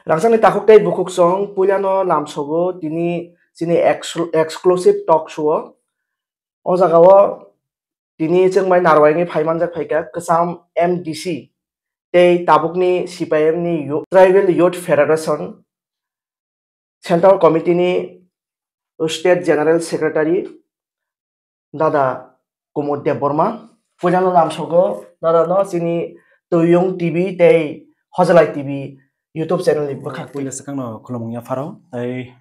Rangsang ni takuk tay bukuk song pulyano lamsogo tini exclusive talk show o jagao tini jengbai narwai ni phaimanjak phaika kesam MDC tei tabukni CPIM ni Tribal Youth Federation Central Committee ni State General Secretary Dada Kumud Deborma pulyano lamsogo dada no sini Tuyung TV tei Hojalai TV YouTube channel ni bakak puila sakang no khulumung ya faro ai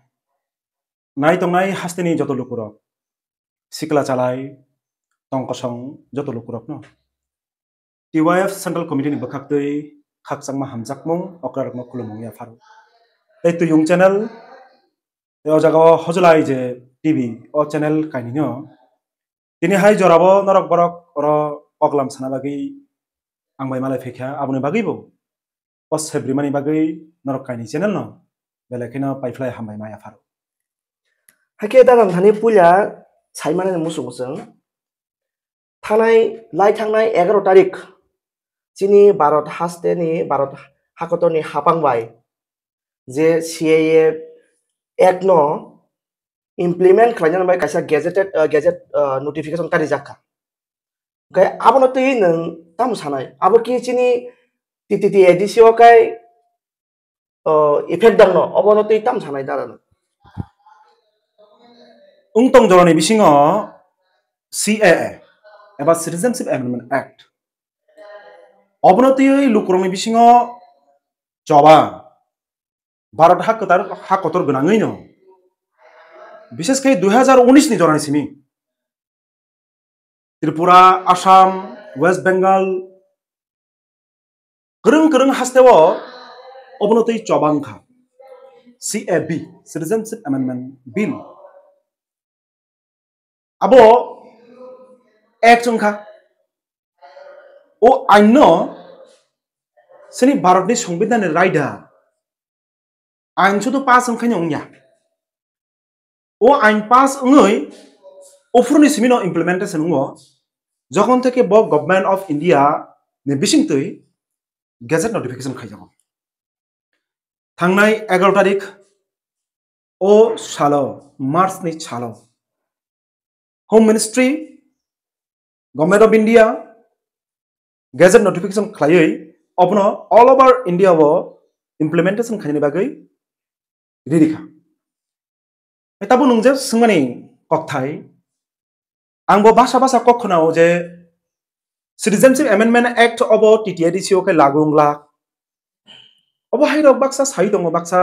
nai tong nai hasteni joto lukurok sikla chalai tong kosong joto lukurok no TYF Central Committee ni bakak tei khak changma hamjak mung okrar no khulumung ya faro ai Tuyung channel o jaga Hojalai je TV o channel kaini no tini hai jorabo norok borok oro oklam sana bagi angbai malai phekha abuni bagi bo os hebrimani bagi norok kaini channel no belakina paiflai hambai maya faro hake dalam thani pulya saimane musung sung thanai lai thangnai 11 tarik chini Bharat haste ni Bharat hakotoni hapangbai je CAA act no implement khlaina bai kaisa gazette notification kari jakka kai abono tei nang tam sanai abo ki chini TTT edisio kai effect dang no abono tei tam sanai dara ungtong joroni bisingo CAA eba Citizenship Amendment Act obonoti lukuroni bisingo coba Bharat hak kotor gonangui no বিশেষ kai 2019 ni jorani simi Tripura Assam West Bengal kereng hasteo obonoti cobangkha CAB Citizenship Amendment Bill abo ek chungkha o aino sini Bharat ni সংবিধান ni raida ain chutu pas ongkhai ongya o ain pas ongoi ofurni simino implementation ngo যখন থেকে ব government of India নি বিসিংতৈ gazette notification খাইজাগো থাংনাই 11 তারিখ ও সালো March नि सालो home ministry government of India gadget notification खायै अपनो ऑल ओवर इंडिया वो इम्प्लीमेंटेशन खायनि बागै रेडिखा एताबो नंजे संगनि ककथाय आंबो भाषा कखनाव जे सिटिजेनशिप एमेंडमेंट एक्ट अब टीटीआईडीसी के लागुंगला अब हाइरक बाक्सा साइ दङ बाक्सा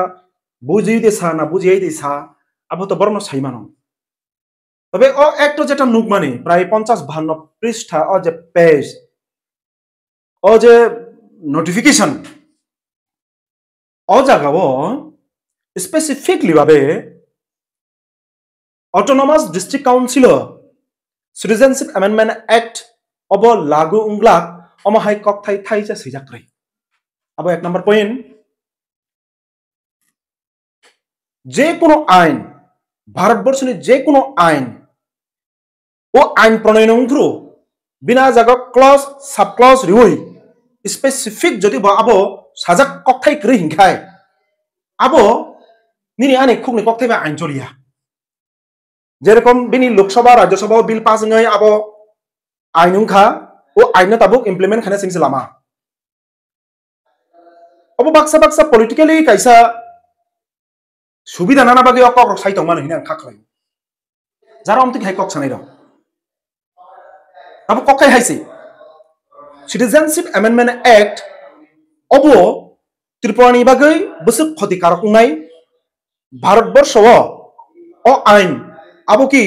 बुझियै देसा ना बुझियै देसा अब तो बरनो साइमानो तबे ओ एक्ट जेटा नुकमानि प्राय 50-52 पृष्ठा अ जे पेज अ जे नोटिफिकेशन अ जागाव स्पेसिफिकली भाबे autonomous district council citizenship amendment act अब लागू उंगला अमहाय ककथाय थाइजा सैजाक्रै अब एक नंबर पॉइंट जे कोनो आइन भारतवर्षनि जे कोनो आइन ओ आइन प्रणयन उंथ्रु बिना जागा क्लज सब क्लज रिवई स्पेसिफिक जदि अब साजाक ककथाय क्रै हिंखाय अब निनि आने खुगनि ककथाय बा आइन चलिया जेरकम बिनि लोकसभा राज्यसभा बिल पास ngै अब आइन उंखा ओ आइन ताबुक इम्प्लीमेंट खाना सिंगसे लामा अब बाक्सा पॉलिटिकली कैसा सुविधा नाना बागै अकक साइतং मान हिना खाखै जारा अमति हाइ कक सानै र अब ककै हाइसि सिटिजेनशिप एमेंडमेंट एक्ट अब त्रिपुरानि बागै बसुक खतिकारक नाय भारतवर्षव अ आइन अब की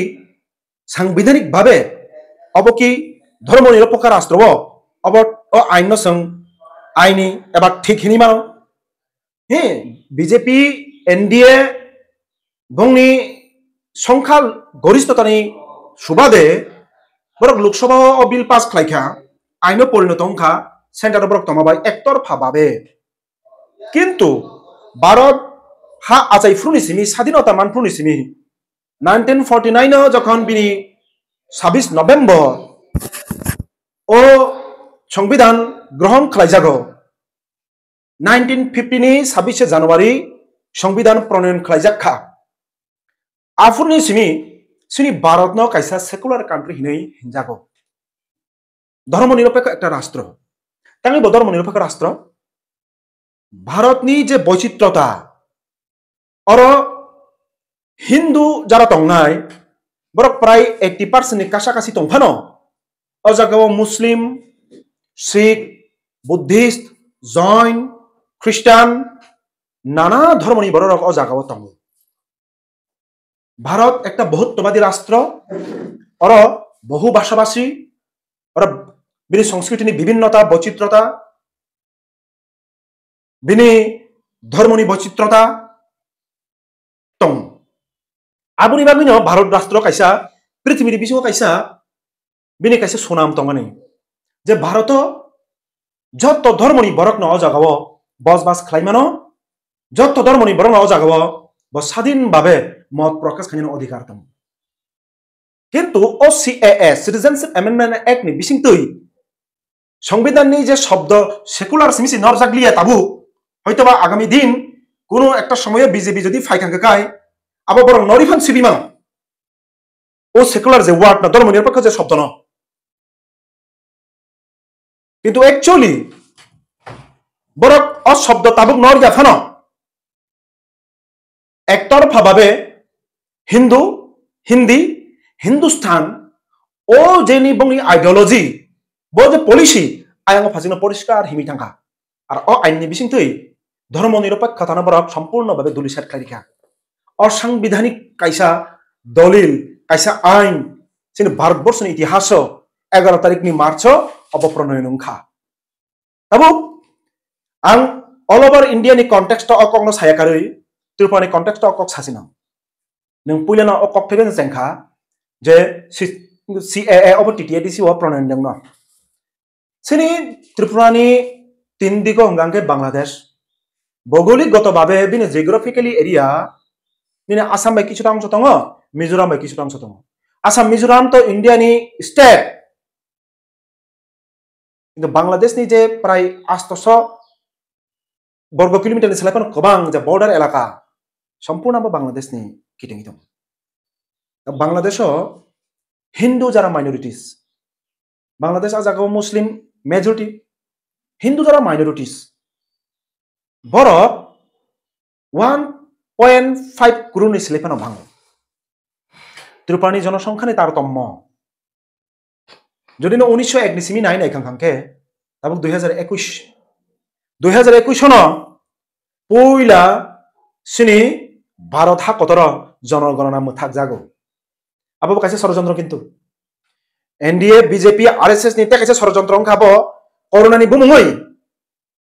सांविधानिक भावे अब की धर्मनिरपेक्ष राष्ट्रव अब अ आइन सं आइनि एबा ठीक हिनि मानो हे बीजेपी एनडीए बंगनि संखाल गरिष्ठतानि सुबादे बरक लोकसभा अ बिल पास खालायखा आइनो परिणत अंखा सेंटर बरक तमाबाय एकतरफा भाबे किंतु भारत हा आजायफ्रुनि सिमी स्वाधीनता मानफ्रुनि सिमी 1949 जखन बिनि 26 नवेम्बर ओ संविधान ग्रहण खालायजागो 1950 ni 26 Januari সংবিধান প্রণয়ন খাইজাখা আফুরনি সিমি সিনি ভারত ন কাইসা সেকুলার কান্ট্রি হিनै হিনজাগো ধর্মনিরপেক্ষ একটা রাষ্ট্র তাই ধর্মনিরপেক্ষ রাষ্ট্র ভারতনি যে বৈচিত্রতা আর হিন্দু যারা তংনাই বরক প্রায় 80% ni কাছাকাছি তংফানো ও জায়গাও মুসলিম শিখ বুদ্ধিস্ট জৈন খ্রিস্টান নানা ধর্মনি বড় রক ও জায়গাও তং ভারত একটা বহুত্ববাদী রাষ্ট্র আর বহু ভাষাভাষী আর বিনি সংস্কৃতিনি বিভিন্নতা বৈচিত্রতা বিনি ধর্মনি বৈচিত্রতা tong abuni bagino bharot rashtra kaisa prithibir bisingo kaisa bini kaisa sonam tongani je bharoto jotto dharmoni borokno o jagao bosbas khlaimano jotto dharmoni borokno o jagao bo স্বাধীন ভাবে মত প্রকাশ খানিনো অধিকার দং কিন্তু OCAA সিটিজেনশিপ অ্যামেন্ডমেন্ট অ্যাক্ট নি বিসিংতই সংবিধাননি যে শব্দ secular সিমিসি নরজাগলিয়া তাবু হয়তোবা আগামী দিন কোনো একটা সময়ে বিজেপি যদি ফাইখাঙ্কা কায় আবার বরং নরিফান সিবিমান ও সেকুলার যে ওয়ার্ড না ধর্মনিরপেক্ষ যে শব্দ ন কিন্তু অ্যাকচুয়ালি বরং অশব্দ তাবুক নরিয়া ফানো একতরফা ভাবে হিন্দু হিন্দি হিন্দুস্তান ও যেনি বংনি আইডিওলজি বো যে পলিসি আয়াঙ্গ ফাজিনো পরিষ্কার হিমি থাকা আর অ আইননি বিসিংতই ধর্মনিরপেক্ষতা বরক সম্পূর্ণভাবে দুলিসাত খারিখা অসাংবিধানিক কাইসা দলিল কাইসা আইন সিনি ভারতবর্ষনি ইতিহাস 11 তারিখ ni মার্চ অবপ্রণয়ন খা তাবো আং all over India ni context অকংনো সায়াকারই ত্রিপুরানি কনটেক্সট অকক সাসিনাম নং পুইলানা অকক থেবেন জেংখা যে CAA অব TTADC ও প্রণয়ন দং ন সিনি ত্রিপুরানি তিন দিগো হংগাংকে বাংলাদেশ ভৌগোলিকগতভাবে বিনে জিওগ্রাফিক্যালি এরিয়া বিনে আসাম বাই কিছুটা অংশ দङ মিজোরাম বাই কিছুটা অংশ দङ আসাম মিজোরাম তো ইন্ডিয়ানি স্টেট কিন্তু বাংলাদেশনি যে প্রায় 800 বর্গ কিলোমিটারনি সেলাইফানো গোबां যে বর্ডার এলাকা সম্পূর্ণ বাংলাদেশনি কিটেঙ্গি দङ বাংলাদেশও হিন্দু যারা মাইনরিটিস বাংলাদেশ আজাগাও মুসলিম মেজরিটি হিন্দু যারা মাইনরিটিস বরক 1.5 crore ni সেলাইফানো ভাঙ ত্রিপুরানি জনসংখ্যানি তারতম্য যদি 1901 ni simi নাই নাই খাংখাংকে তাবুক 2021 সন পইলা সিনি ভারত হাকতর জনগণনা মুথাক জাগো আবো কাছে ষড়যন্ত্র কিন্তু এনডিএ বিজেপি আরএসএস নিতে কাছে ষড়যন্ত্র খাবো করোনানি বুমুই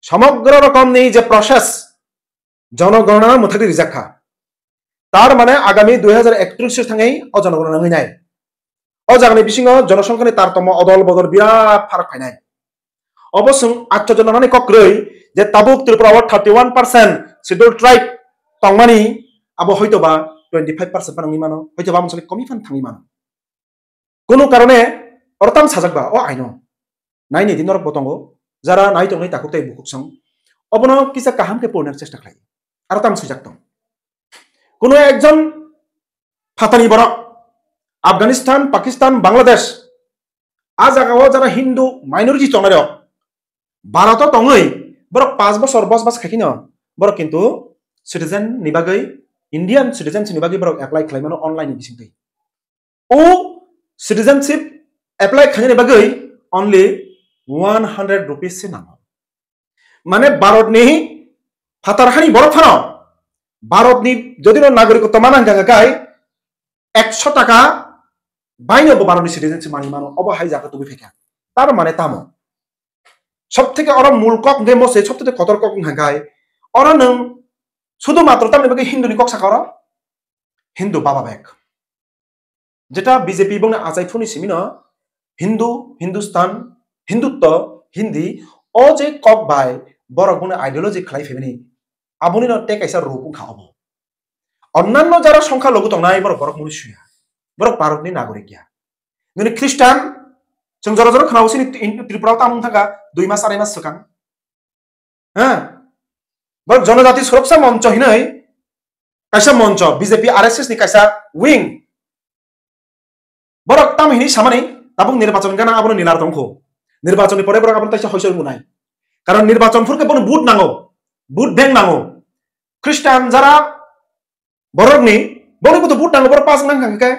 সমগ্র রকম নেই যে প্রসেস জনগণনা মুথাকি রিজাখা তার মানে আগামী 2031 থাঙাই অজনগণনা হইনাই অজাগনি বিসিং জনসংখ্যানি তারতম্য অদল বদল বিরাট ফারাক ফাইনাই অবশ্য আশ্চর্যজনক কক্রই যে তাবুক ত্রিপুরা 31% শিডিউল ট্রাইব তংমানি আবো হয়তোবা 25% পানি মানো হয়তোবা অঞ্চলে কমিফান থাঙি মানো কোনো কারণে অরতাম সাজাকবা ও আইনো নাইনি দিনর পতঙ্গ যারা নাই তংই তাকুতাই বুকুকসং অবন কিসা কাহামকে পূর্ণের চেষ্টা খাই আর তাম সুজাকতম কোনো একজন ফাতানি বড় আফগানিস্তান পাকিস্তান বাংলাদেশ আ জায়গাও যারা হিন্দু মাইনরিটি তংনার ভারত তংই বড় 5 বছর 10 বছর খাইকিন বড় কিন্তু সিটিজেন নিবাগৈ ইন্ডিয়ান সিটিজেন নিবাগৈ বড় এপ্লাই খাইমানো অনলাইন বিসিংতৈ ও সিটিজেনশিপ এপ্লাই খাইনে নিবাগৈ অনলি 100 rupees সে নাম মানে ভারত নি ফাতারহানি বড় ফানো ভারত নি যদি নাগরিকত্ব মানাং গাগাই 100 টাকা বাইনো ভারতনি সিটিজেনশিপ মানি মানো অবহাই জায়গা তুমি ফেকা তার মানে তামো সব থেকে অর মূল কক দেমসে সব থেকে কতর কক হাগাই অর নং শুধুমাত্র তার মানে হিন্দুনি কক সাকর হিন্দু বাবা বেক যেটা বিজেপি এবং আজাইফুনি সিমিন হিন্দু হিন্দুস্তান হিন্দুত্ব হিন্দি ও যে কক বাই বড় গুণ আইডিওলজি খাই ফেমিনি আবুনি টেক আইসা রূপ খাওয়াবো অন্যান্য যারা সংখ্যা লঘু তংনাই বড় বড় মনুষ্য বড় ভারতনি নাগরিক গিয়া কিন্তু খ্রিস্টান जों जरा जरा खोनावसिनि त्रिपुराव तामुं थाका 2 मास 4 मास सिगां borok jonojati suroksa moncho hinai kaisa moncho BJP RSS ni kaisa wing borok tam hini samani tabung nirbachon gana abono nilar tongkho nirbachoni pore borok abon taisa hoisoi munai karon nirbachon furke bono vote nango vote bank nango Christian jara borok ni bono butuh vote nango borok pas nang kangkai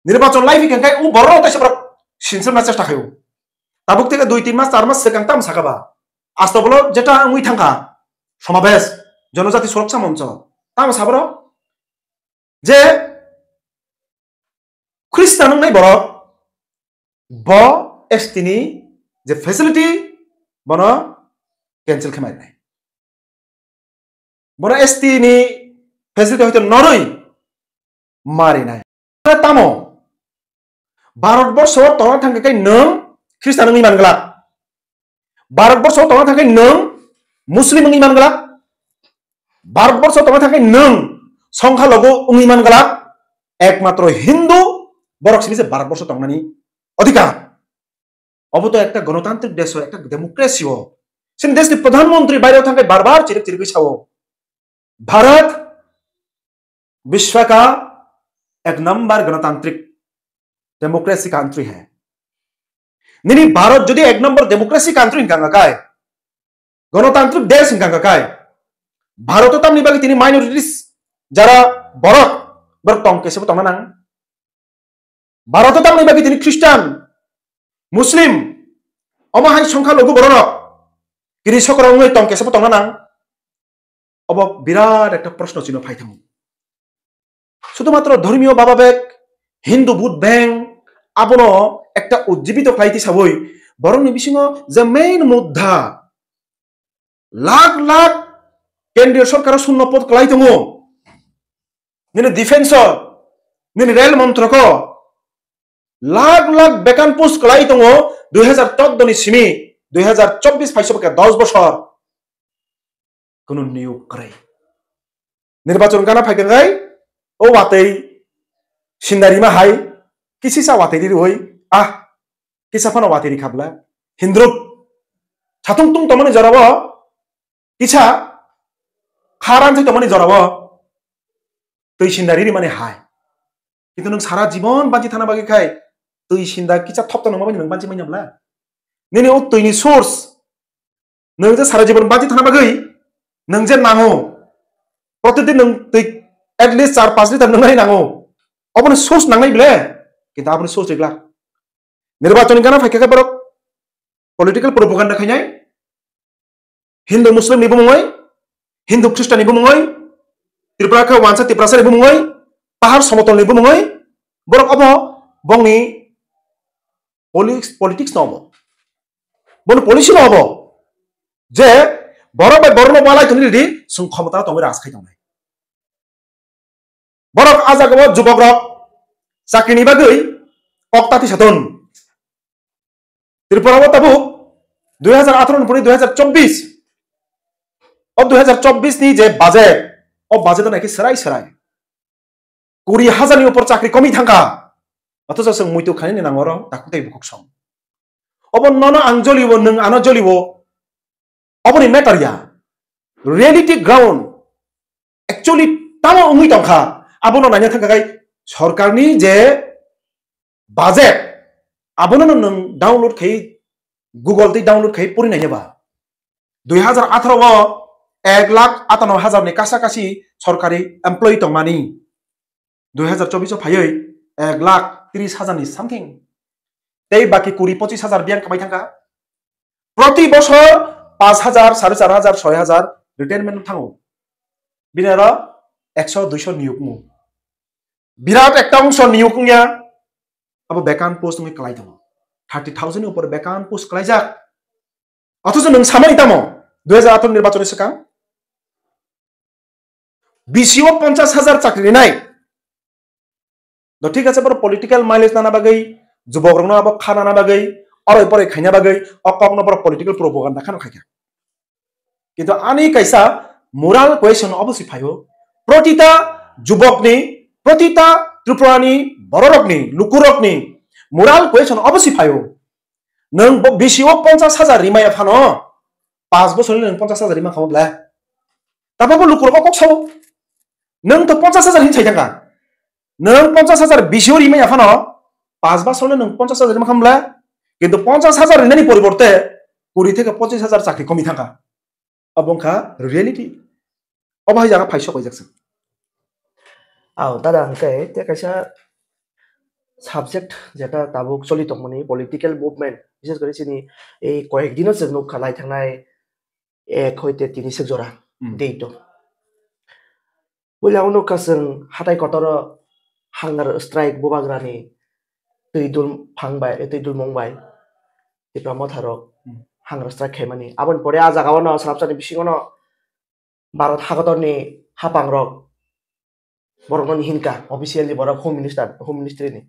nirbachon live kangkai u borok taisa borok sinsirna chesta khayo tabuk থেকে 2-3 মাস 4 মাস সেকাং তাম সাকাবা আস্তবলো যেটা মুই থাঙ্কা সমাবেশ জনজাতি সুরক্ষা মঞ্চ তাম সাবর যে খ্রিস্টান নাই বড় ব এসটিনি যে ফ্যাসিলিটি বন ক্যান্সেল খামাই নাই বন এসটিনি ফ্যাসিলিটি হয়তো নরই মারি নাই তামো ভারতবর্ষ তনা থাঙ্কাই নং Kristen ng iman galak. Bharatborso tong thangkai nung Muslim ng iman galak. Bharatborso tong thangkai nung সংখ্যা লঘু ng iman galak. একমাত্র হিন্দু বরক সিনি যে ভারতবর্ষ tong nani অধিকার। অবতো একটা গণতান্ত্রিক দেশ একটা ডেমোক্রেসি ও সিন দেশটি প্রধানমন্ত্রী বাইরে thangkai বারবার চিরক চিরকি ছাও। भारत विश्व का एक नंबर गणतांत्रिक डेमोक्रेसी कंट्री है। Nini Bharat যদি এক নম্বর ডেমোক্রেসি কান্ট্রি হিংকাঙ্গাকায় গণতান্ত্রিক দেশ হিংকাঙ্গাকায় ভারতও তামনি বাকি তিনি মাইনরিটিস যারা বরক বরক টংকেসেবো টংনা নাং ভারতও তামনি বাকি তিনি খ্রিস্টান মুসলিম অমাহাই সংখ্যা লঘু বরক কৃষকরা উঙ্গই টংকেসেবো টংনা নাং অব বিরাট একটা প্রশ্ন চিহ্ন ফাইথাম শুধুমাত্র ধর্মীয় ভাবাবেগ হিন্দু ভোট ব্যাংক abono একটা উজ্জীবিত ফ্লাইটি সাবই বরং বিসিং যে মেইন মুদ্রা লাখ লাখ কেন্দ্রীয় সরকার শূন্য পদ কলাই দङ নিনে ডিফেন্স নিনে রেল মন্ত্রক লাখ লাখ বেকান পোস্ট কলাই দङ 2014 ni simi 2024 ফাইসবকে 10 বছর কোন নিয়োগ করে নির্বাচন গানা ফাইকাঙ্গাই ও বাতেই সিন্দারিমা হাই किसी सा वातेरी होई किसा फना वातेरी खाबला हिंद्रुप छातुंग तुंग तमने जराबो किसा खारान से तमने जराबो तई सिन्दारी माने हाय किन्तु नों सारा जीवन बांची थाना बागै खाय तई सिन्दा किसा थपत नङा बायदि नों बांची मायनाब्ला नेने ओ तईनि सोर्स नों जे सारा जीवन बांची थाना बागै नों जे नांगो प्रतिदिन नों तई एटलिस्ट 4-5 लिटार नों नांगो अबने सोर्स नांनाय बिले kita apni source regla nirbachon gana faikaka borok political propaganda khainai hindu muslim ni bumoi hindu christian ni bumoi tripura ka wansa tiprasa ni bumoi pahar somotol ni bumoi borok obo bongni politics no obo bon policy no obo je borok bai borno malai tuni di sung khomata tong ras khai tong borok ajago jubok rok চাকরি বাগৈ অক্তাতি সাধন ত্রিপুরা তাবু 2018 পরে 2024 अब 2024 ni je budget o budget নাকি সরাই সরাই 20,000 ni উপর চাকরি কমি থাকা অথচ जों মুইতো খানি নাঙর তাকুতেই বুক সম ob নন আঞ্জলিব নং আনজলিব অবনি মেটারিয়া রিয়েলিটি গ্রাউন্ড एक्चुअली তামো উমি তংখা আবনো নাইনা থাকাই সরকারনি যে বাজেট আবনো নং ডাউনলোড খাই গুগল তে ডাউনলোড খাই পড়ি নাইবা 2018 1,58,000 ni কাছাকাছি সরকারি এমপ্লয়ি তংমানি 2024 ফাইयै 1,30,000 ni সামথিং এই বাকি 20-25,000 বিয়ান কামাই থাকা প্রতি বছর 5,000 4,500 6,000 রিটায়ারমেন্ট থাঙ্গো বিনারা 100-200 নিয়োগ মু বিরাট একটা অংশ নিয়োগনিয়া अब বেকান পোস্ট নি কলাই দङ 30,000 नि ऊपर বেকান পোস্ট কলাই যাক অথচ নং সামাই তামো 2018 নির্বাচনের সিগাং বিসিও 50,000 চাকরি নাই তো ঠিক আছে বড় পলিটিক্যাল মাইলেজ নানা বাগৈ যুবক রংনা আব খানা না বাগৈ অরই পরে খাইনা বাগৈ অককনো বড় পলিটিক্যাল প্রোপাগান্ডা খানো খাইকা কিন্তু আনি কাইসা মোরাল কোয়েশন অবশ্যই ফাইও প্রতিটা যুবকনি প্রতিটা ত্রিপুরানি বড়রকনি লুকুরকনি মোরাল কোয়েশন অবশ্যই ফাইও নং বিসিও 50,000 রিমায়া ফানো 5 বছর নং 50,000 Rima খামब्ला Tapi lukur kok sawo. Neng to 50,000 hin sai tangka. Neng 50,000 bisiori me afano 5 বছর neng 50,000 ma khamla kintu 50,000 nani poriborte 20 থেকে 25,000 চাকরি কমি থাকা abongkha reality obahai jaga phaisok hoijakse দাদা angke te kaisa সাবজেক্ট যেটা তাবুক চলিত মানে পলিটিক্যাল মুভমেন্ট বিশেষ করে চিনি এই কয়েকদিনও जों খালাই থাকনাই 1 হইতে 3 জোড়া দেইতো বলে উনো কাসং হাতাই কতর হাঙ্গার স্ট্রাইক বুবাগ্রানি তৈদুল ফাংবাই তৈদুল মংবাই টিপ্রা মথারক হাঙ্গার স্ট্রাইক খাইমানি আবন পরে আ জাগাওনো সাবসানি বিসিগনো ভারত হাগতরনি হাপাংরক বরগনি হিনকা অফিসিয়ালি বরক হোম মিনিস্ট্রিনি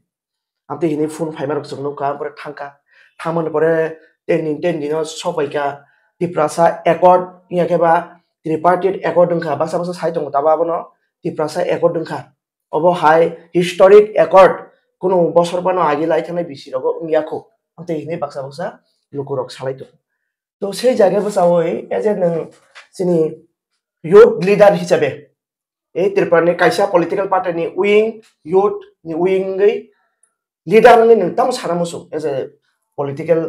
Amti ini phone fiber kusung nuka pore thangka thamon pore 10 din sobaika tiprasa accord iya keba tripartite accord dongkha basa sai dong taba abono tiprasa accord dongkha obo hai historic accord kono bosor bano agi lai thane bisi rogo ungiyakho amti ini baksa lukurok salai to sei jagay basa oi as a sini youth leader hisabe ei triparni kaisa political party ni wing youth ni wing leader ngi nang tamo sanamusung as a political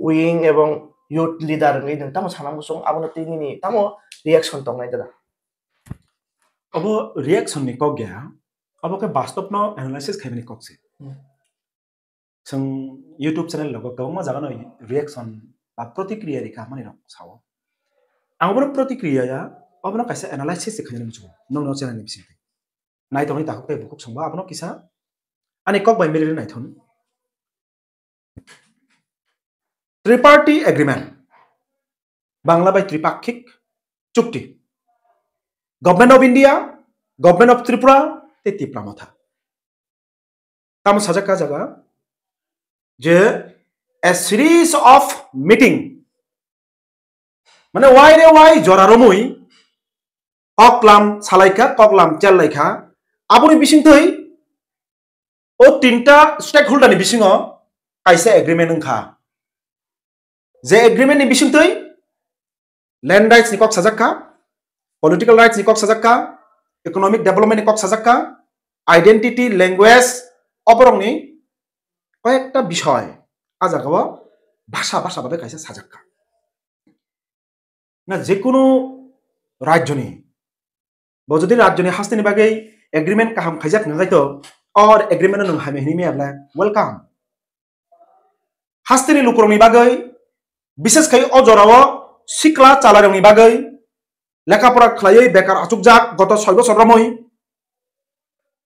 wing ebong youth leader ngi nang tamo sanamusung abono tini ni tamo reaction tong nai dada abo reaction ni kok gya abo ke bastop no analysis khaibani kok se sang YouTube channel logo kawma jaga no reaction ba protikriya ri kamani rok sawo angbono protikriya ya abono kaisa analysis se khajani muchu no channel ni bisi nai toni ta ko bukuk sangba abono kisa ani kok by military naithon triparty agreement bangla by tripakhik chukti government of India government of Tripura te tipramotha tam sajaka jaga je a series of meeting mane why joraromui koklam salaika koklam chellaika aboni bisingtoi o tinta stakeholder ni bisingo kaisa agreement ngkha je agreement ni bisingtoi land rights ni kok sajakka political rights ni kok sajakka economic development ni kok sajakka identity language oborong ni কয়েকটা বিষয় আজাগাও ভাষা ভাবে কাইসা সাজাক্কা না যে কোনো রাজ্যনি বজদি রাজ্যনি হাস্তিনি বাগৈ agreement কাহাম খাইজাক নাগাইতো और agreement नों हामे हिनि मेबला वेलकाम हास्तिनि लुकुरनि बागै विशेष खाय अजराव सिक्ला चालारनि बागै लेखापरा खलायै बेकार आचुकजाक गत 6 বছর रमै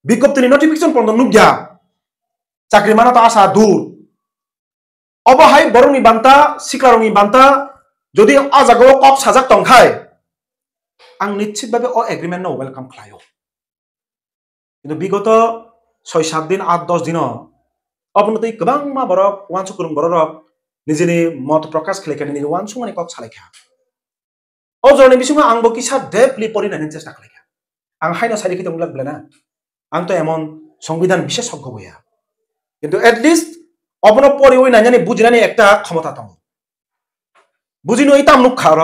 बिकप्तिनि नोटिफिकेशन पन्द नुग्या चाकरि माना तो आशा दूर अबहाय बरंनि बान्ता सिक्लारनि बान्ता जदि आजागाव कप साजाक तंखाय आं निश्चित भाबे अ एग्रीमेंट नो वेलकाम खलायो किन्तु बिगत 6-7 दिन 8-10 दिन अपनतै गोबां मा बरक वानसुकुरुं बरक निजेनि मत प्रकाश खलायखानि निजे वानसुमानि कक सालायखा अजरनि बिसुङा आंबो किसा डेपलि परिनायनि चेष्टा खलायखा आं हायनो साइदिखि दंब्ला ब्लेना आं तो एमन संविधान विशेषज्ञ गया किन्तु एटलिस्ट अपनो परिवै नायनानि बुजिनानि एकटा क्षमता दं बुजिनो इताम नुखा र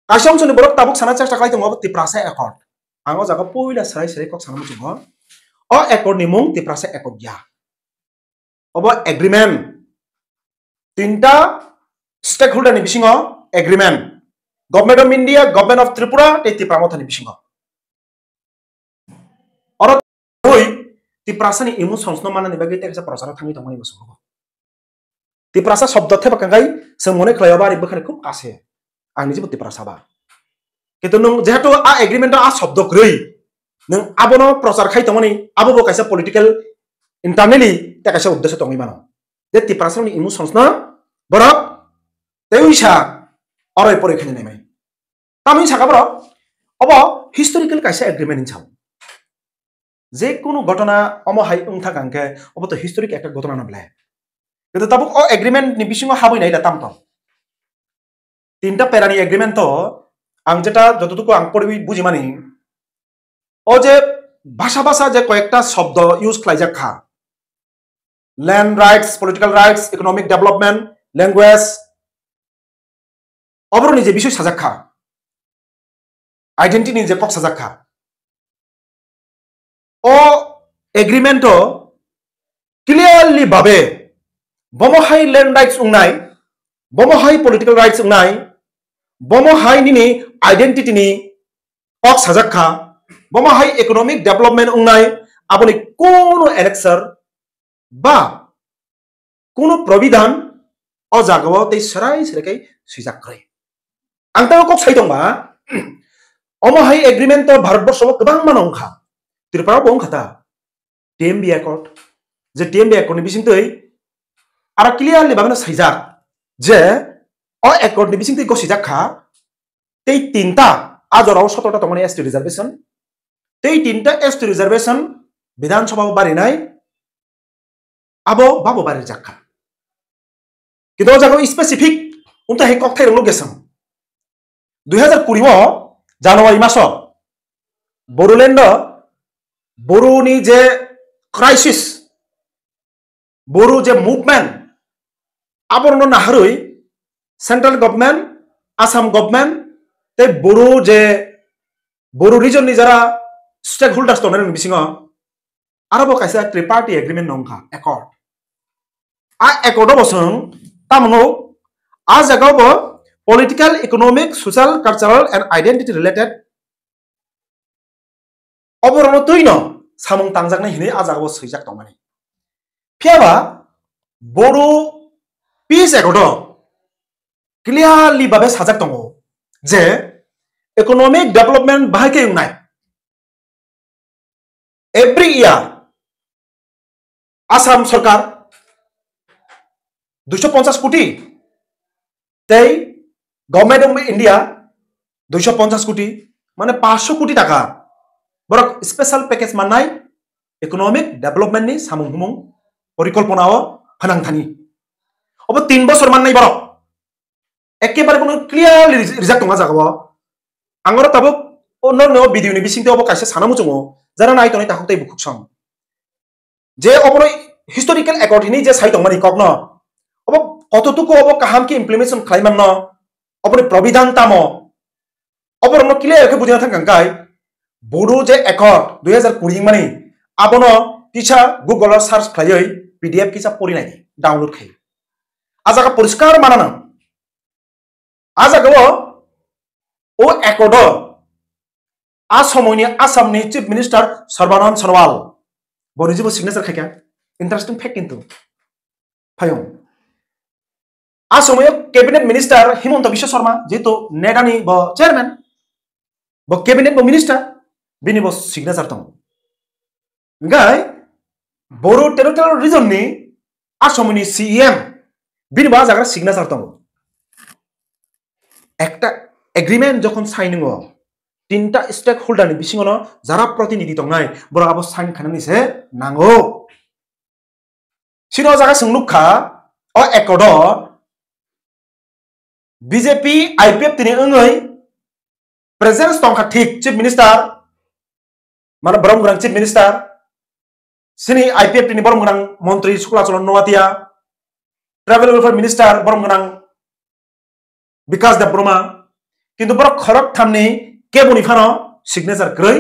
कासंसनि बरक ताबुक साना चेष्टा खलायदों अब तिप्रासा एकर्ड आंगो जागा पयला सराय कक साना मुजुङो o ekor ni mung tiprasa ekor ya obo agreement tinta stakeholder ni bisingo agreement government of India government of Tripura te tipramotha ni bisingo oro hoi tiprasa ni imu sonsno mana ni bagi teksa prasara thangi tongani boso tiprasa shobdo theba kangai semone khlayaba ri bekhane khub ase ani jibo tiprasa ba কিন্তু নং যেহেতু আ agreement আ শব্দ গ্রই नों आबोनो प्रचार खाय तंगनि आबो कायसा political internally ता कायसा उद्देश्य तंगि मानो जे तिप्रासनि इमोशंस न बरक तेउसा अरय परे खनि नाय तामि साका बरक अब हिस्टोरिकल कायसा एग्रीमेंट इनसाव जे कोनो घटना अम हाय उंथा गांके अब तो हिस्टोरिक एक घटना नबले किन्तु ताबो अ एग्रीमेंट नि बिसिङो हाबै नायला तामतो तीनटा पेरानि एग्रीमेंट तो आं जेटा जतटुकु आं पढि बुझिमानि ओ जे भाषा जे कयेकटा शब्द यूज खालायजाखा land rights political rights economic development language अबरनि जे बिषय साजाखा identity ni je kok sajakha o agreement o clearly babe bomo hai land rights ungnai bomo hai political rights ungnai bomo hai ni identity ni ok sajakha bomo hai economic development ungnai aboni kono annexer ba kono providan o jagao tei serai serai suijakrai ang tao kok sai dongba omo hai agreement to bharat borso gobang manongkha Tripura bong khata TMB accord je TMB accord ni bisingtoi ara clearly babana saijak je o accord ni bisingtoi go sijak kha tei tinta ajorao 17 ta tongmani ST reservation tei tinta ST reservation Bidhan Sabha barinai abo babo bari jakha kido jago specific unta he kok thai location 2020 o January maso Boruland Boruni je crisis Boru je movement aborno naharui central government Assam government te Boru je Boru region ni jara stakeholders to nang bisingo arabo kaisa triparty agreement nongkha accord a accord bosung tamno a jaga bo political economic social cultural and identity related oborno tuino samung tangjaknai hini a jaga bo swijak tongmani phiaba Boru peace accord clearly babe sajak tongo je economic development bahake ungnai every year Assam Sarkar 250 কোটি tei government of India 250 কোটি মানে 500 কোটি টাকা borok special package manai economic development ni samung humung porikolponao phanangthani obo 3 বছর manai borok ekebare kono clearly rijak tonga jagao angora tabo onno video ni bisingte obo kaisa sanamu chungo jara nai tonai takhutai bukhuksam je obo historical accord ni je sai tongmani kokno obo কতটুকু obo kaham ki implementation khlaiman no obo providan tamo obo no clear ke budina thang kai Boru je accord 2020 mani abono kicha Google search khlaioi PDF kicha pori nai download khai ajaga poriskar manana ajaga o accord asamoni Assam ni chief minister Sarbanand Sonowal bonijibo signature khaika interesting fact kintu phayong Asomoyo cabinet minister Himanta Biswa Sharma jeto nedani bo chairman bo cabinet bo minister bini bo signature tong ngai Boru territorial region ni Asomoni CEM bini ba jagra signature tong ekta agreement jokhon signing o tinta stakeholder ni bisingono jara protinidhi tongnai boro abo sign khanani se nango sino jaga sunglukha o accord BJP IPF tini engai presence tongkha thik chief minister mana Bromgrang chief minister sini IPF tini Bromgrang montri Sukla Cholon Noatia travel welfare minister Bromgrang Vikas Dev Burma kintu borok khorok thamni keboni phano signature kroi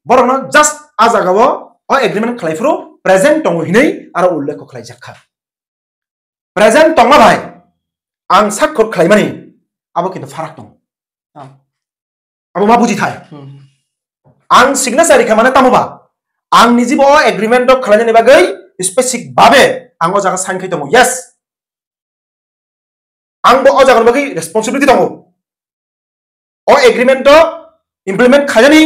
borok just ajagao o agreement khlaifru present tongo hinei aro ullekh khlai jakha present tonga bhai ang sakhor khlaimani abo kintu farak dong abo ma buji thai ang signature khamane tamoba ang nijibo agreement dok khlainani bagai specific babe ango jaga sign khai tongo yes ang bo o jaga bagai responsibility tongo o agreement do implement khaijani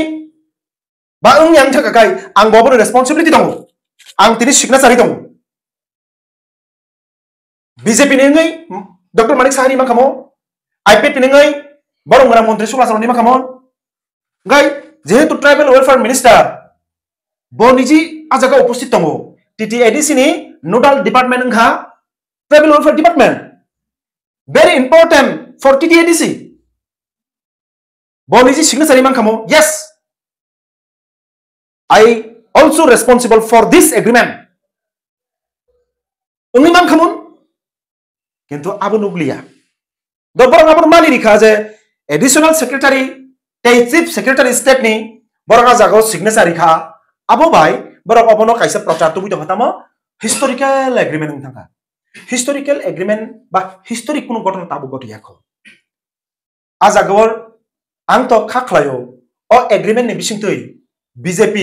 ba ung yang thaka kai ang bo bo responsibility tongo ang tini signature tongo BJP ni ngai Dr. Manik Sahani makamo IPF ni ngai Bromgrang montri Sukla Cholon ni makamo ngai jehetu tribal welfare minister boniji ajaga upsthit tongo TTADC ni nodal department ngha tribal welfare department very important for TTADC boniji signature makamo yes I also responsible for this agreement ungi makhamun কিন্তু আবু নুগলিয়া দবরং আবু মানি রিখা যে additional secretary tei chief secretary state ni borok jago signature kha abo bai borok obono kaisa prochar tubi dong tamo historical agreement thangka historical agreement ba historic kuno gotona tabu gotiya kho ajagor ang to khaklayo o agreement ni bisingtoi BJP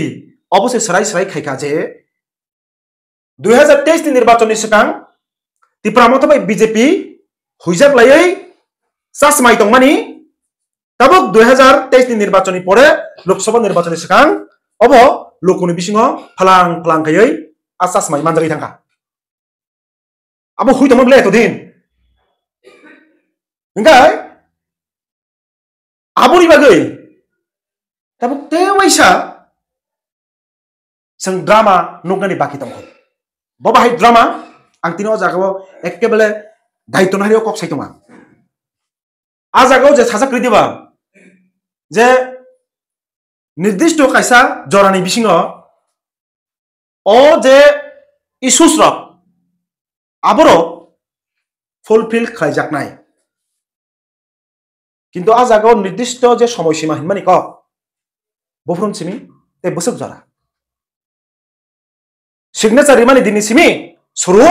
অবশ্যই সরাই খাইকা যে 2023 ni নির্বাচনী সিকাং তিপ্রামত by BJP হুইজাক লাইयै সাসমাই দংমানি Tabuk 2023 ni নির্বাচনী পরে লোকসভা নির্বাচনী সিকাং of লোকনি বিসিংও ফলাং ফলাং খাইयै আসাসমাই মানজাগি থাকা আবো হুই দমলে এতদিন इंगाय आबुनि बागै ताबुक तेवाइसा जों ड्रामा नगनानि बाखि दं बबाहाय ड्रामा आं तिनो जागाव एकेबेले दायित्वनारियाव कक साइतमा आ जागाव जे साजाक्रि दिबा जे निर्दिष्ट कायसा जरानि बिसिङो ओ जे इशुस रक आबरो फुलफिल खायजाकनाय किन्तु आ जागाव निर्दिष्ट जे समयसीमा हिनमानि क बफ्रोम सिमी ते बोसोक जरा सिग्नेचर माने दिनि सिमी सुरु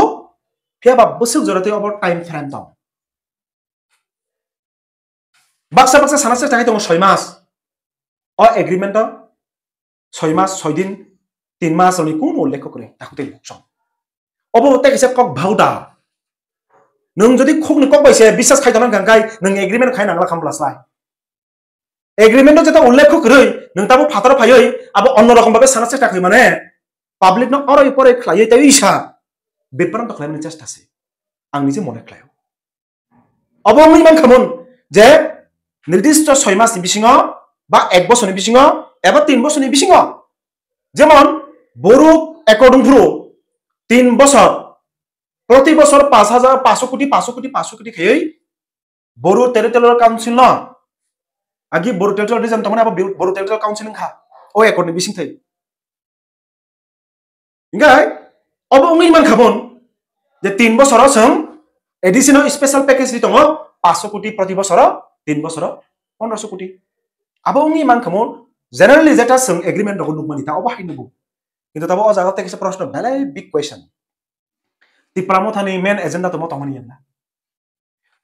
फियाबा बोसोक जराते अबाउट टाइम फ्रेम दं बाक्सा बाक्सा सानासे थाखाय दं 6 मास अ एग्रीमेंट 6 मास 6 दिन 3 मास नि कोन उल्लेख करे ताकुते लक्षण अबो ते किसे कक भाउदा नों जदि खोकनि कक बायसे बिश्वास खायदोना गांगाय नों एग्रीमेंट खाय नांला खामब्लासलाय एग्रीमेंट जेता उल्लेख करे नों ताबो फातर फायै आबो अन्न रकम भाबे सानासे थाखाय माने पब्लिक न अरय परे खलायै ताय इसा बेपरान तो खालामनो चेष्टासे आं निजे मने खलायो अबो मै मान खामोन जे निर्दिष्ट 6 मासनि बिसिङो बा 1 बोसोरनि बिसिङो एबा 3 बोसोरनि बिसिङो जेमन बरु एकर्डिं टु 3 बोसोर प्रति बोसोर 5,500 कोटी खयै बरु टेरिटोरियल काउन्सिल न आगि बरु टेरिटोरियल रिजन तमने अब बरु टेरिटोरियल काउन्सिल खा ओ एकर्डनि बिसिङ थै इंगाय अब उंगै मान खाबोन जे 3 बोसोर जों एडिशनल स्पेशल पैकेज दङ 500 कोटी प्रति बोसोर 3 बोसोर 1500 कोटी अब उंगै मान खामोन जनरली जेटा जों एग्रीमेंट दङ नुकमानि ता अब हाइनगु किन्तु तब अजागा तेकिसे प्रश्न भेलाय बिग क्वेश्चन तिप्रामथानि मेन एजेंडा तो मतमनि याना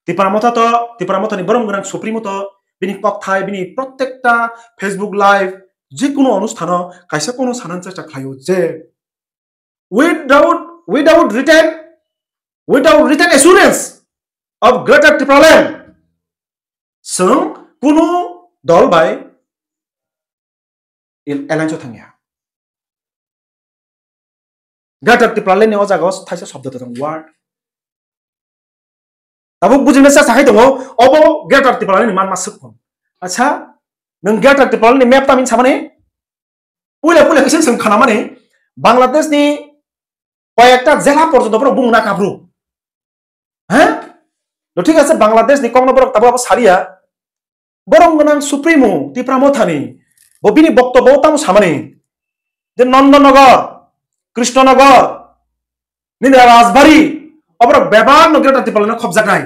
तिप्रामथानि बरम गनां सुप्रीमो तो बिनि कथाय बिनि प्रत्येकटा फेसबुक लाइव जिकुनु अनुष्ठान कायसा कोनो सानान चर्चा खायो जे without written assurance of Greater Tipraland जों कुनु दल बाय एलायन्स थांया Greater Tipraland नि अजागाव थाइसे शब्द दं वार्ड दाबो बुजिनो चेष्टा खाय दङ अब Greater Tipraland नि मान मासुक अच्छा नों Greater Tipraland नि मेप तामिन सामाने पुले किसे जों खाना माने बांग्लादेश नि কয়েকটা জেলা পর্যন্ত পুরো বুংনা কাবরু হ্যাঁ তো ঠিক আছে বাংলাদেশ নি কংনবরক তাবো সারিয়া বরং গনাং সুপ্রিমো তিপ্রামথানি ববিনি বক্তব্য তাম সামানি যে নন্দনগর কৃষ্ণনগর নিনে রাজবাড়ী অবর বেবান নগরটা তিপ্রালন খবজাকাই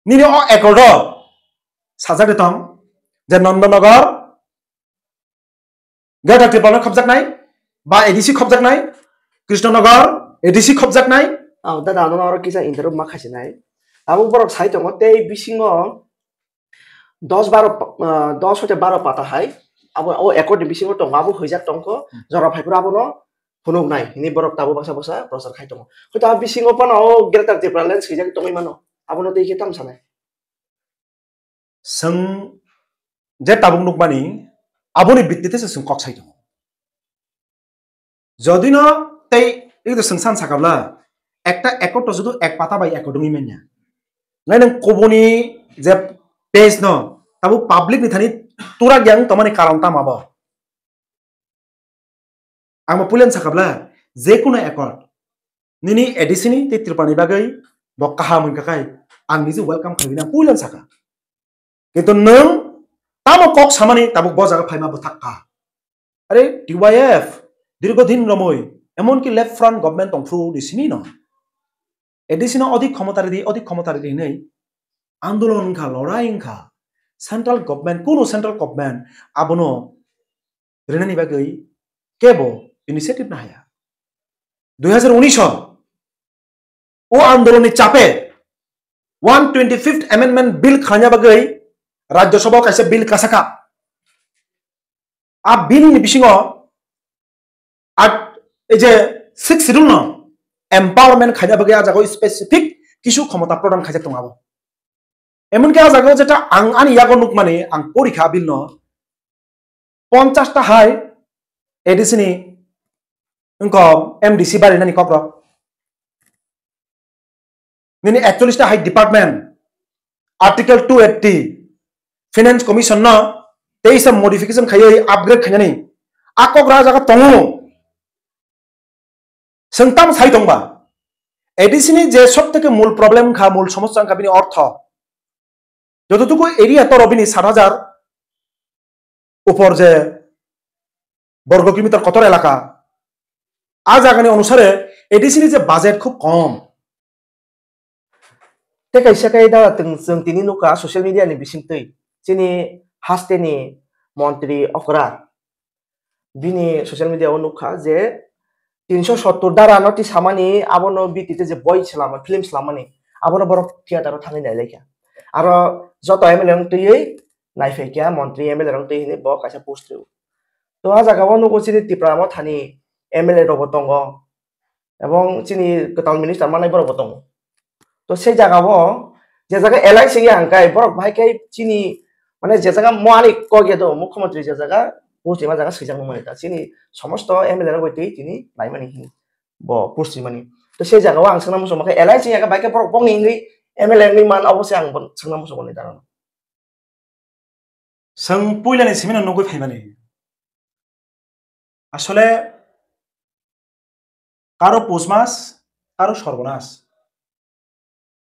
নিনে অ একর্ড সাজাগে তং যে নন্দনগর গেটা তিপ্রালন খবজাকনাই বা এডিসি খবজাকনাই कृष्णनगर एडिसी खबजाकनाय दादा नर किसा इन्टरभ मा खासिनाय आबो बरक साइ दङ ते बिसिङो 10 हते 12 पाता हाय आबो ओ एकर्ड बिसिङो दङ आबो होइजाक दङको जरा फाइपुरा आबो न फुनुक नाय नि बरक ताबो बासा प्रसार खाइ दङ हयतो आ बिसिङो पन ओ ग्रेटर तिप्रालेन्ड सिजाक दङै मानो आबो न देखे ताम सानाय जों जे ताबुक नुकमानि आबोनि बित्तिते जों कक साइ दङ যদি ন তাই এই সংসান সাকাবলা একটা একট যদি এক পাতা বাই একডমি মেন্যা নাই নং কবনি যে পেজ ন তাবু পাবলিক নি থানি তোরা গ্যাং তমানে কারণটা মাবা আম পুলেন সাকাবলা যে কোনো একট নিনি এডিসিনি তে ত্রিপানি বাগৈ বকাহা মনকাকাই আং নিজে ওয়েলকাম খাইনা পুলেন সাকা কিন্তু নং তামো কক সামানি তাবু বজাগা ফাইমা বথাকা আরে টিওয়াইএফ দীর্ঘদিন রময় এমনকি লেফট ফ্রন্ট গভর্নমেন্ট টংফ্রু দিছিনি ন এডিসিনা অধিক ক্ষমতারে দি নেই আন্দোলন খা লড়াই খা सेंट्रल गवर्नमेंट कुनो central government abono renani bagai kebo initiative na haya 2019 o andoloni chape 125th amendment bill khanya bagai rajya sabha kaise bill kasaka a bill ni bisingo at eje 6 schedule no empowerment khanya bagai ajago specific kisu khomota prodan khajak tongabo emon ke ajago jeta ang ani yago nuk mane ang porikha bill no 50 ta hai edisini engko MDC bari nani kopro nini 41 ta hai department article 280 finance commission no teisa modification khaye upgrade khanyani akok raja ka tongo sengtam sai tongba edisini je সবথেকে মূল problem খা মূল সমস্যা কাবিনি অর্থ যতটুকু area তো রবিনি 60,000 উপর যে বর্গ কিলোমিটার কত এলাকা আজ আগানি অনুসারে এডিসিনি যে বাজেট খুব কম te kaisa kai da जों tini nuka social media ni bisingtei chini hasteni মন্ত্রী okra bini social media o nuka je 370 dara noti samani abono bitite je boy chlama film chlama ni abono borok theater o thangai nai lekha aro joto MLA rong tei naifekya মন্ত্রী MLA rong tei ni bo kaisa post তো আ জায়গা অনুকো চিনি Tripura Thani MLA রব দङ এবং চিনি গোটাল minister মানাই বড় দङ তো সেই জায়গাও যে জায়গা LIC গে আংকাই বড় ভাইকাই চিনি মানে যে জায়গা মানি কগে তো মুখ্যমন্ত্রী যে জায়গা পশ্চিমা জায়গা সৈজাং মানে তা চিনি সমস্ত MLA রব তৈ চিনি লাইমানি হি ব পশ্চিমানি তো সেই জায়গাও আং সংনাম সমাকে LIC গে ভাইকাই বড় বং নি MLA ni মান অবশ্যই আং সংনাম সমনি দাঁড়ানো সং পুইলানি সিমিনা নগৈ ফাইমানি আসলে কারো পোষমাস কারো সর্বনাশ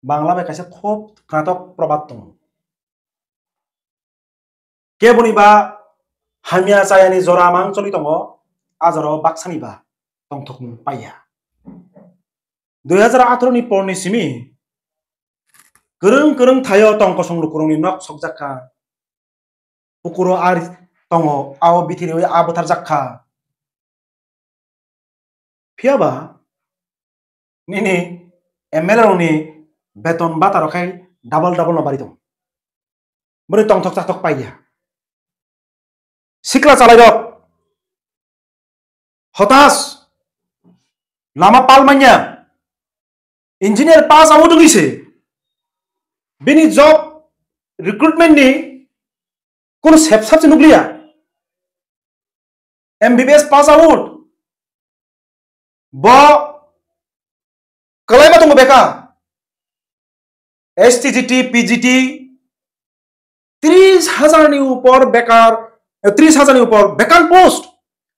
বাংলা বেকাছে খুব ঘাতক প্রবাদ দङ কে বনিবা হামিয়া চায়ানি জরা মাংচলি দङ আজার বাক্সানিবা দংথক পাইয়া 2018 ni porni simi gereng gereng thayo tongko songlukурongni nok sokjaka pukuro ari dङ ao bitini abotar jakka Piaba nini MLA ni beton bata rokai double no bari dong. Mari tong tok paiya. Sikla chalai dok. Hotas lama palmanya. Engineer pass awu dungi se. Bini job recruitment ni kono sep nuklia. MBBS pass out. Bo kalai batong beka STGT PGT 30,000 ni upor bekar 30,000 ni upor bekan post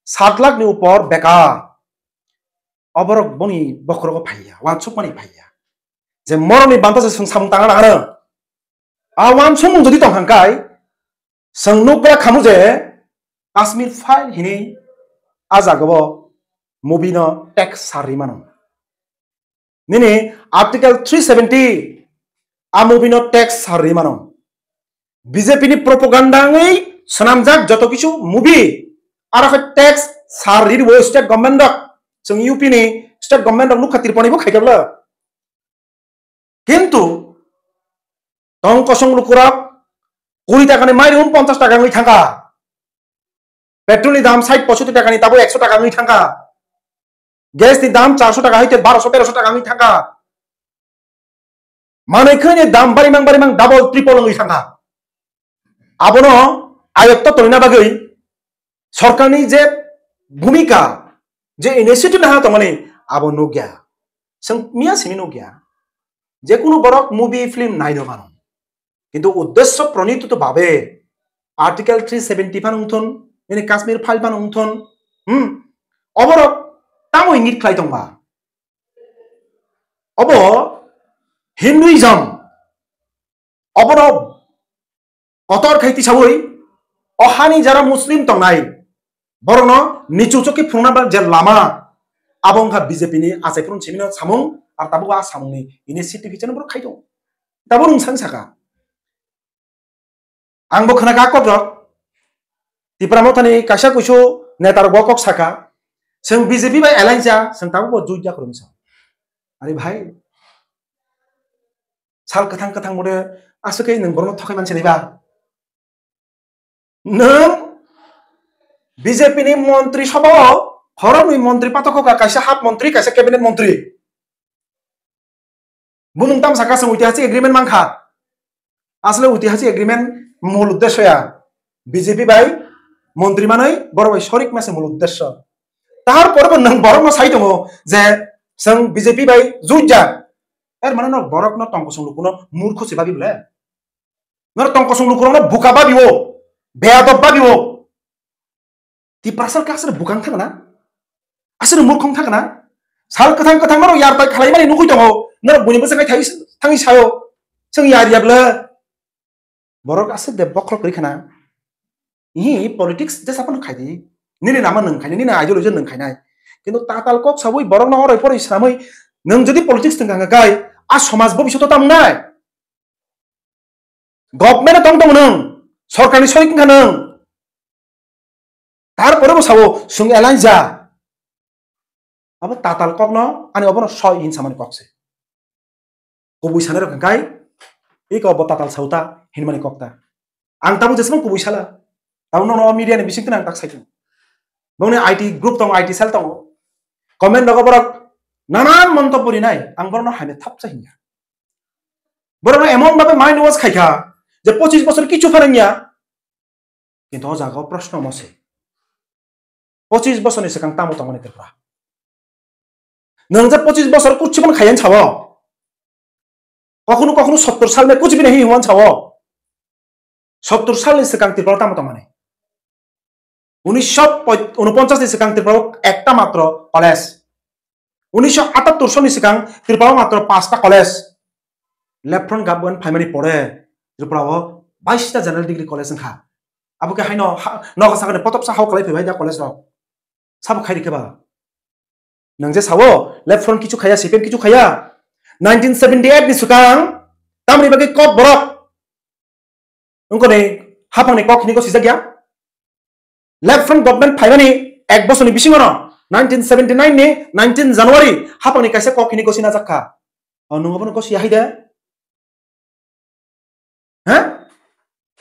7 lakh ni upor bekar oborok boni bokroko phaiya wan chukmani phaiya je moroni banta se sam tanga na a wan chum jodi tong hangkai sangnukra khamu je Kashmir file hini ajagabo Mobino tax sarimano. Nini article 370 a Mobino tax sarimano. BJP ni propaganda ngai sanamjak joto kichu movie ara tax sariri wo state government dak sung UP ni state government dak nukha tirpani bo khaigabla. Kintu tong kosong lukurak 20 টাকা ni mairi 50 টাকা ngai thangka. Petrol ni dam 60-65 টাকা ni tabo 100 টাকা ngai thangka. Gas ni dam 400 টাকা হইতে 1200-1300 টাকা আমি থাকা মানে এখানে দাম বাড়িমাং ডাবল ট্রিপল হই থাকা আবনো আয়ত্ত তৈনা বাগৈ সরকারনি যে ভূমিকা যে ইনিশিয়েটিভ না তো মানে আবনো গিয়া সং মিয়া সিমিনো গিয়া যে কোনো বড়ক মুভি ফিল্ম নাই দো মানো কিন্তু উদ্দেশ্য প্রণীত তো ভাবে আর্টিকেল 370 ফান উঠন মানে কাশ্মীর ফাইল ফান উঠন অবরক Tamu ingit klai tong ba. Obo Hinduism. Obo no kotor khaiti sabui. Ohani jara Muslim tong nai. Borono nichu choki phuna ba je lama. Abong kha BJP ni ase prun chimino samung ar tabu ba samung ni initiative kichen bor khai dong. Tabu nung sang saka. Angbo khana ka kok rok. Ti pramo thani kaisa kuisu netar go kok saka. Seng BJP bai alliance ja seng tabu bo juja krum sa. Are bhai. Sal kathang mode asake nang borno thokai manse ni ba. Nang BJP ni মন্ত্রী সভা হরনি মন্ত্রী পাতক কাইসা half মন্ত্রী কাইসা cabinet মন্ত্রী বুনুং তাম সাকা song ঐতিহাসিক agreement মাংখা আসলে ঐতিহাসিক এগ্রিমেন্ট মূল উদ্দেশ্যয়া বিজেপি বাই মন্ত্রী মানই বড় ভাই শরিক মাসে মূল উদ্দেশ্য তারপর নং বরক সাই দङ যে সং বিজেপি বাই জুজা এর মানে ন বরক ন টংক সং লুকুনো মূর্খ সিবাবি বলে ন টংক সং লুকুনো বুকা বাবিও বেয়াদব বাবিও Ti prasar ka asar bukang thang na asar murkhong thang na sal kathang maro yar tai khalai mani nukui tongo na buni basa kai thangi sayo seng yar yabla borok asar de bokrok kri khana hi politics de sapon khai di ni nama nang khai ni na ideology nang khai nai kintu tatal kok sabui borok na oroi poroi samai nang jodi politics teng ga gai a somaj bobishoto tam nai government tong nang sorkari soiking khanang তারপরে বসাবো সঙ্গে align যা আবার তাতাল cock ন আনি অবন 6 inch সামানি ককছে কবুই সানে রকম গাই এই কব তাতাল সাউতা হিনমানি ককতা আং তাবু যেসম কবুই সালা তাবু ন মিডিয়া নি বিসিং আং তাক সাইকিং বনে আইটি গ্রুপ দং আইটি সেল দং কমেন্ট লগ বরক নানান মন্তব্য নাই আং বরন হাইনে থাপ চাহিয়া বরন এমন ভাবে মাইন্ড ওয়াশ খাইখা যে 25 বছর কিছু ফারেনিয়া কিন্তু ও জায়গা প্রশ্ন মছে 25 বছর সেখান তামো তামনি তেরপা নং যে 25 বছর কুচিবন খাইয়ান ছাও কখনো 70 সাল মে কুছ भी नहीं हुआ ছাও 70 সাল সেখান তেরপা তামো তামনি 1949 সেখান তেরপা একটা মাত্র কলেজ 1978 সন সেখান তেরপা মাত্র 5টা college left front government primary পড়ে তেরপা 22টা জেনারেল ডিগ্রি কলেজ খা আবুকে হাইনো নগা সাগনে পতপ সাহাও কলাই ফেবাই দা কলেজ র সাব খাই রেখেবা নং যে সাও লেফট ফ্রন্ট কিছু খায়া সিপিএম কিছু খায়া 1978 ni sukang tamri bagi kop borok ungko ne hapang ne kok ni ko sijagya left front government phaimani ek bosor ni bisingono 1979 ni 19 January hapang ni kaisa kok ni ko sina jakka onungobon ko siya hide ha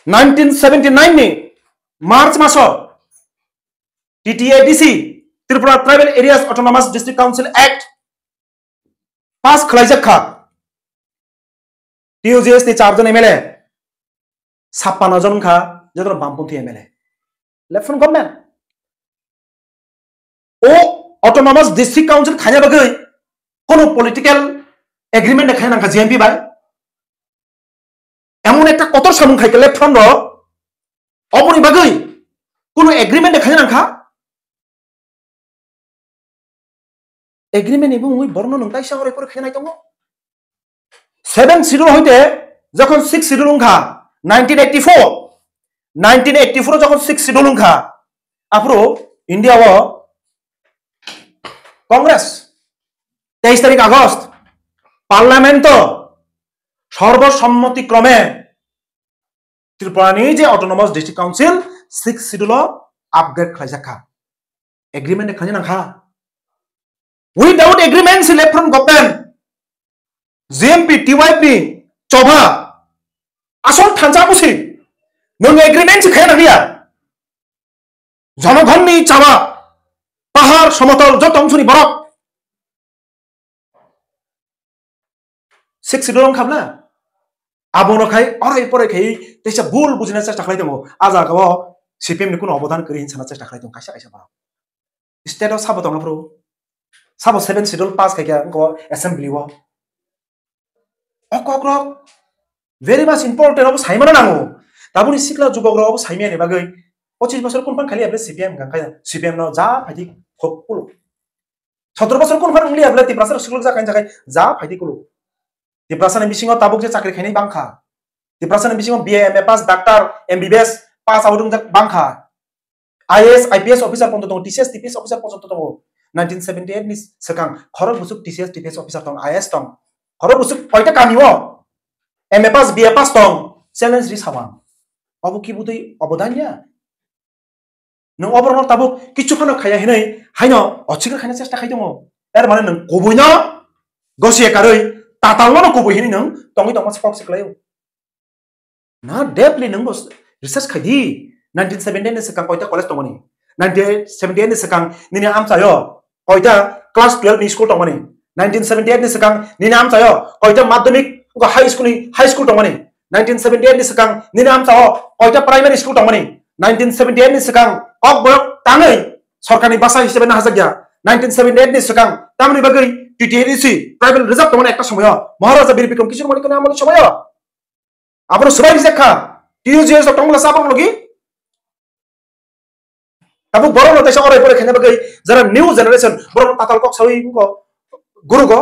1979 ni March maso TTADC Tripura Tribal Areas Autonomous District Council Act pass khlaijak kha TUGS ni 4 জন MLA 56 জন kha jador বামপন্থী MLA left front government o autonomous district council khanya bagai kono political agreement dekhai na GMP bai এমন একটা কতর সামুং খাইকে left front ro অবনি বাgai কোন agreement দেখায় না খা agreement এবং ওই বর্ণ নংতাই শহরে পরে খেনাই দङ 7 শিডিউল হইতে যখন 6 শিডিউল খা 1984 যখন 6 শিডিউল খা আপরো ইন্ডিয়া ও কংগ্রেস 23 তারিখ আগস্ট পার্লামেন্ট সর্বসম্মতি ক্রমে ত্রিপুরানি যে autonomous district council 6 schedule upgrade খাইজাখা এগ্রিমেন্ট খানি না খা without agreement left from government GMP TYP coba asal thansa busi nong agreement খায় না দিয়া জনগণনি চাওয়া পাহাড় সমতল যত অংশনি বরফ 6 শিডিউল খাবলা আবনো খাই অরাই পরে খাই তেসা ভুল বুঝিনা চেষ্টা খাই দङ আজা গাও সিপিএম नि কোনো অবদান করি হিনসানা চেষ্টা খাই দङ কাইসা কাইসা বরফ স্টেট অফ সাব দङ ব্রো সাব 7 শিডিউল পাস খাইয়া গো অ্যাসেম্বলি ও অকক্রক ভেরি মাচ ইম্পর্টেন্ট অব সাইমানা নাঙো তাবুনি সিকলা যুবকরা অব সাইমিয়ানি বাগৈ 25 বছর কোন পান খালি আপনি সিপিএম গাंखाया সিপিএম ন যা ফাইদি খক কুলো 17 বছর কোন পান উলি আপনি তিপ্রাসার সিকলক জাকাই জাকাই যা ফাইদি কুলো তিপ্রাসানি বিসিংও তাবুক যে চাকরি খাইনি বাংখা তিপ্রাসানি বিসিংও বিএ এমএ পাস ডাক্তার এমবিবিএস পাস আউটং বাংখা আইএএস আইপিএস অফিসার পর্যন্ত দङ টিসিএস টিপিএস অফিসার পর্যন্ত দङ 1978 ni sekang khorok busuk TCS TPS officer tong IS tong khorok busuk koita kamiwo MA pass BA pass tong challenge ri sawang Obo ki budai obodanya. Nang obrol tabuk kichu khano khaya hinai haino ochikar khana chesta khai dong. Er mane nang kobuina gosie karoi tatalno no kobu hini nang tongi tong mas fok siklayo. Na deeply nang bos research khai di 1970 ni sekang koita college tongoni. 1978 ni sekang nini am sayo koita class 12 ni school tongoni. 1978 ni sekang nini am sayo koita madhyamik ko high school tongoni. 1978 ni sekang nini am sayo koita primary school tongoni. 1978 ni sekang ok borok tangai sorkani basa hisebe na hasagya. 1978 ni sekang tamni bagai TTDC tribal reserve tongoni ekta somoyo Maharaja Bir Bikram Kishore Manik amoni somoyo. Abro subai sekha TUGS tongla sabang logi. Kamu borong lo tesa orang boleh kena bagai zara new generation borong tatal kok sawi ko guru ko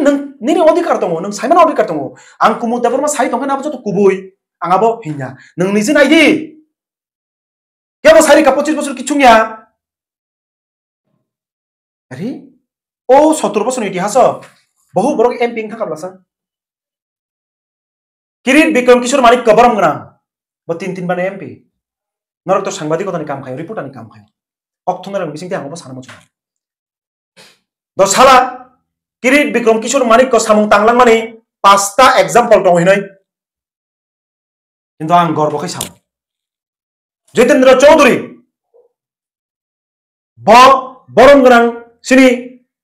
neng nini odikar tongo neng saiman odikar tongo ang kumu dapur mas sai tongan apa tu kubui ang abo hinya neng nizin ID kya bos hari ka 25 বছর কিচুংয়া আরে ও 70 বছর ইতিহাস বহু বড় MP থাকাবলাসা Kirit Vikram Kishore Manik কবরম গনা bo tin bane MP norok to সাংবাদিকতা ni kam khayo report ni kam khayo okthongar ang bising te ang bo sana mo chha do sala kirit bikram kishore manik ko samung tanglang mani pasta example tong hinai kintu ang gorbo khai sam Jitendra Chaudhary bo borom grang sini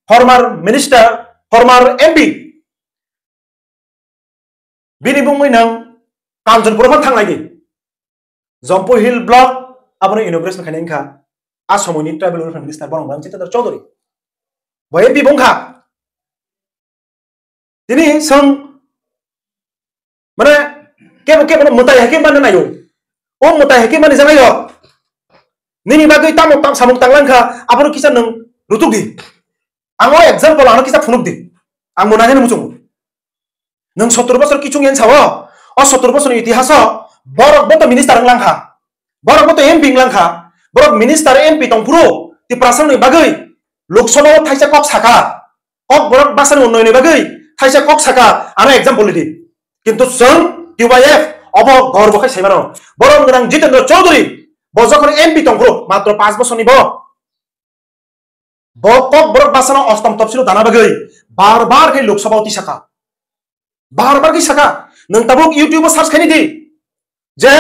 former minister former MP bini bungui nang Kanjanpur phan thanglai di Jompo Hill Block abone inauguration khane ingkha Asomoni Tribal Welfare Minister borong grang Jitendra Chaudhary bo MP bungkha tini song mane kebo mutai hakim man nayo o mutai hakim man janayo nini bagai tam samung tanglang kha abone kisa nang rutuk di ango example ano kisa phunuk di ang monane musung nang 70 বছর kichung yen sawo o 70 বছর ইতিহাস borok boto minister ang langkha borok boto MP ang langkha borok minister MP tongpuro ti prasang ni bagai Lok Sabha thaisa kok saka kok borok basan unnoi ni bagai thaisa kok saka ano example di kintu song UYF obo gorbo khai saimano borok nang Jitendra Chaudhary bo jokhon MP tongpuro matro 5 বছর ni bo kok borok basano ostom topsilo dana bagai bar khai Lok Sabha ti saka bar ki saka nang tabuk YouTube search khani di je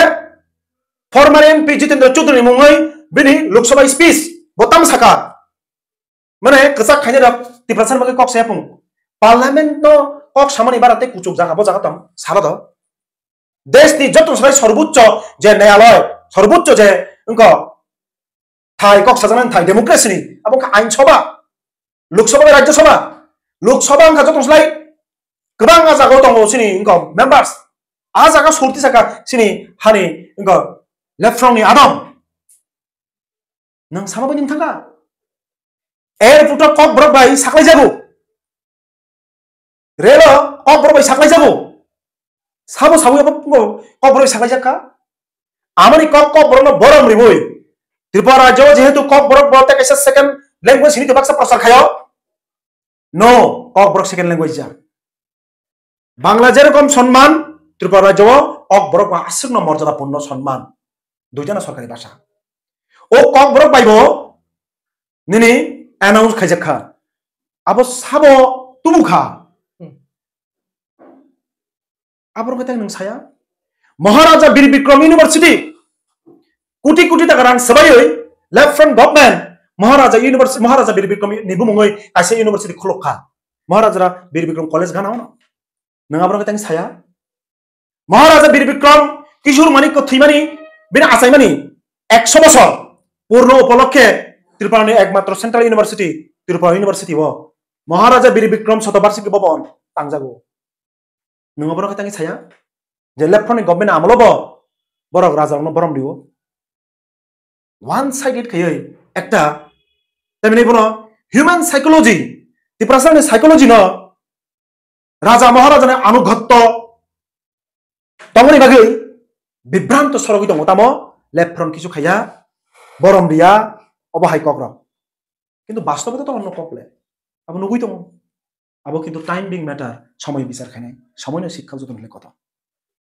former MP Jitendra Chaudhary mungai bini Lok Sabha speech botam saka mane kesak khani rak ti prasan bagai kok sepung parliament no kok samani barate kuchuk jaga bo jaga tam sara do desh ni joto sabai sorboccho je ন্যায়ালয় sorboccho je unko thai kok sajanan thai democracy ni abong ain sabha Lok Sabha rajya sabha Lok Sabha angka joto sabai Kebang aja kau tunggu sini engkau members aja kau surti saka sini hani engkau left from ni Adam nang sama benim tangga putra kok berbai saklai jago relo kok berbai saklai jago sabo apa engkau kok berbai saklai jaka amani kok berno borom riboi Tripura Jawa jehetu kok borok bolte kaisa second language ini tebak sa prasar khayo no kok borok second language ja Bangla যেরকম সম্মান ত্রিপুরা রাজ্য cock বরক আসন্ন মর্যাদাপূর্ণ সম্মান দুইটা সরকারি ভাষা ও cock বরক পাইব নিনি অ্যানাউন্স খাইজাখা আবো সাবো তুমুখা আবর কথা নং সায়া মহারাজা বীর বিক্রম ইউনিভার্সিটি কোটি কোটি টাকা রাং সবাই লেফট ফ্রন্ট গভর্নমেন্ট মহারাজা বীর বিক্রম নিবুমঙ্গই কাছে ইউনিভার্সিটি খলখা মহারাজা বীর বিক্রম কলেজ গানাও না nang abro ketang saya Maharaja Bir Bikram Kishore Manik ko thimani bina asaimani 100 বছর পূর্ণ উপলক্ষে ত্রিপুরা ni একমাত্র সেন্ট্রাল ইউনিভার্সিটি ত্রিপুরা ইউনিভার্সিটি ও Maharaja Bir Bikram শতবার্ষিকী ভবন তাংজাগো nang abro ketang saya je left from government amolobo borok raja no borom diwo one sided khayoi ekta temini bono human psychology Tripura ni psychology no Raja Maharaja anugatto tongoni bagai bibranto sorogi tong utamo left front kichu khaya borom dia obahai kokro kintu bastobe to onno kokle abo nugui tong abo kintu time being matter somoy bichar khainai somoy no শিক্ষা যতন হলে কথা